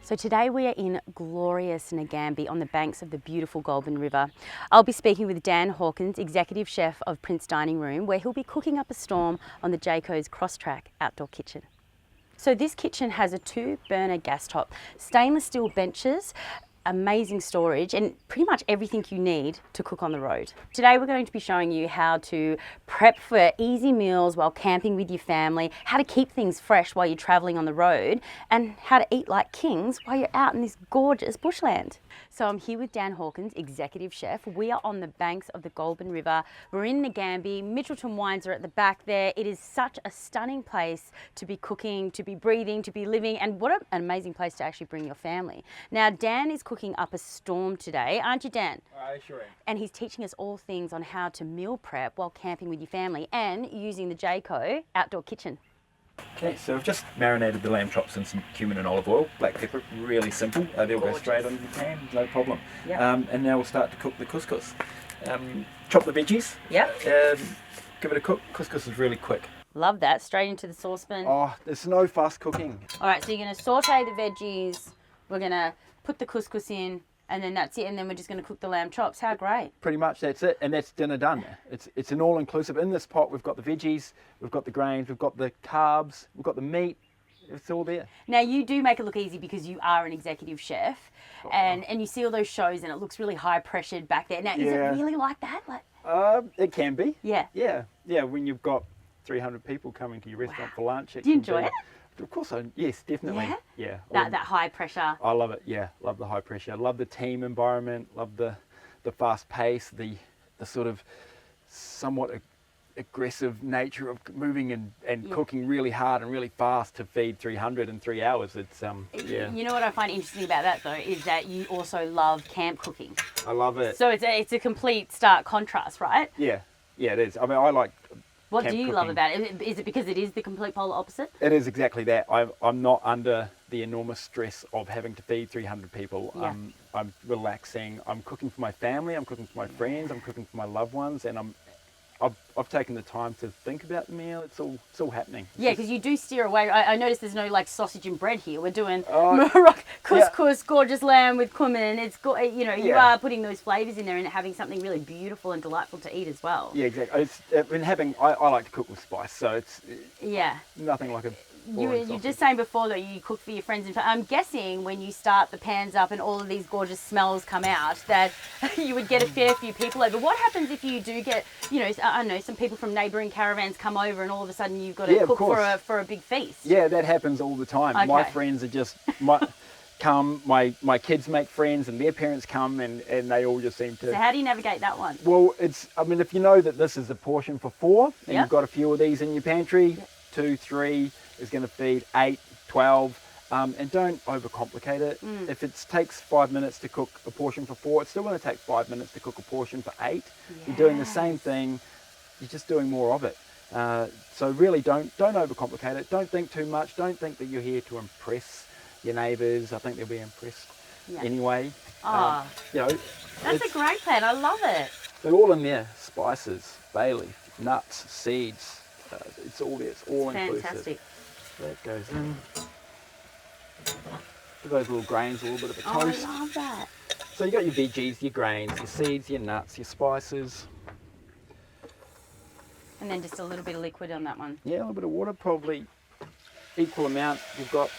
So today we are in glorious Nagambie on the banks of the beautiful Goulburn River. I'll be speaking with Dan Hawkins, Executive Chef of Prince Dining Room, where he'll be cooking up a storm on the Jayco's CrossTrak outdoor kitchen. So this kitchen has a 2-burner gas top, stainless steel benches, amazing storage and pretty much everything you need to cook on the road. Today we're going to be showing you how to prep for easy meals while camping with your family, how to keep things fresh while you're traveling on the road, and how to eat like kings while you're out in this gorgeous bushland. So I'm here with Dan Hawkins, Executive Chef. We are on the banks of the Goulburn River. We're in Nagambie. Mitchelton wines are at the back there. It is such a stunning place to be cooking, to be breathing, to be living, and what an amazing place to actually bring your family. Now, Dan is cooking up a storm today, aren't you, Dan? I sure am. And he's teaching us all things on how to meal prep while camping with your family and using the Jayco outdoor kitchen. Okay, so I've just marinated the lamb chops in some cumin and olive oil, black pepper, really simple. They'll go straight into the pan, no problem. Yep. And now we'll start to cook the couscous. Chop the veggies. Yep. Give it a cook. Couscous is really quick. Love that. Straight into the saucepan. Oh, there's no fast cooking. All right, so you're going to saute the veggies. We're going to put the couscous in, and then that's it. And then we're just going to cook the lamb chops. How great. Pretty much that's it, and that's dinner done. It's an all-inclusive. In this pot, we've got the veggies, we've got the grains, we've got the carbs, we've got the meat. It's all there. Now, you do make it look easy because you are an executive chef, and you see all those shows, and it looks really high-pressured back there. Now, is it really like that? It can be. Yeah. Yeah, when you've got 300 people coming to your restaurant for lunch. Do you enjoy it? Of course, yes, definitely. Yeah. That high pressure. I love it. Yeah, love the high pressure. I love the team environment. Love the fast pace. The sort of somewhat aggressive nature of moving and cooking really hard and really fast to feed 300 in 3 hours. It's You know what I find interesting about that though is that you also love camp cooking. I love it. So it's a complete stark contrast, right? Yeah, it is. I mean, I like. What do you love about it? Is it because it is the complete polar opposite? It is exactly that. I'm not under the enormous stress of having to feed 300 people. Yeah. I'm relaxing. I'm cooking for my family. I'm cooking for my friends. I'm cooking for my loved ones, and I've taken the time to think about the meal. It's all happening. Yeah, because you do steer away. I noticed there's no sausage and bread here. We're doing couscous, gorgeous lamb with cumin. It's you are putting those flavors in there and having something really beautiful and delightful to eat as well. Yeah, exactly. I like to cook with spice, so it's nothing like a. You were just saying before that you cook for your friends, and I'm guessing when you start the pans up and all of these gorgeous smells come out that you would get a fair few people over. What happens if you do get, I don't know, some people from neighbouring caravans come over and all of a sudden you've got to cook for a big feast? Yeah, that happens all the time. Okay. My friends are just come. My kids make friends and their parents come and they all just seem to. So how do you navigate that one? Well, if you know that this is a portion for 4 and you've got a few of these in your pantry, 2, 3 is going to feed 8, 12, and don't overcomplicate it. If it takes 5 minutes to cook a portion for 4, it's still going to take 5 minutes to cook a portion for 8. You're doing the same thing, you're just doing more of it. So really don't overcomplicate it. Don't think too much. Don't think that you're here to impress your neighbours. I think they'll be impressed anyway. That's a great plan. I love it. They're all in there. Spices, bay leaf, nuts, seeds. It's all there. It's all inclusive. Fantastic. That goes in. Give those little grains a little bit of a toast. I love that. So you got your veggies, your grains, your seeds, your nuts, your spices. And then just a little bit of liquid on that one. Yeah, a little bit of water, probably equal amount. You've got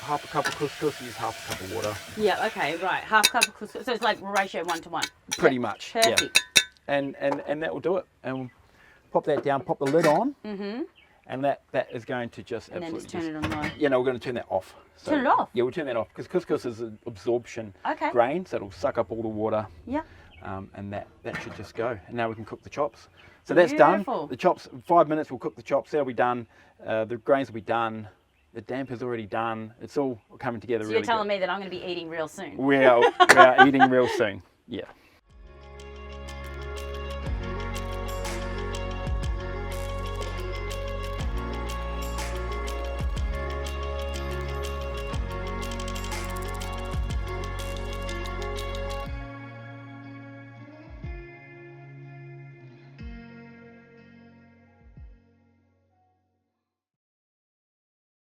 half a cup of couscous, use half a cup of water. Yeah, okay, right. Half cup of couscous. So it's like ratio 1 to 1. Pretty much. Perfect. Yeah. And that will do it. And we'll pop that down, pop the lid on. Mm-hmm. And that is going to just and absolutely then just turn it on low. Yeah, no, we're going to turn that off. So, turn it off? Yeah, we'll turn that off because couscous is an absorption grain, so it'll suck up all the water. Yeah. And that should just go. And now we can cook the chops. So that's done. The chops, 5 minutes we'll cook the chops. They'll be done. The grains will be done. The damper's already done. It's all coming together really good. So you're telling me that I'm going to be eating real soon? We are eating real soon. Yeah.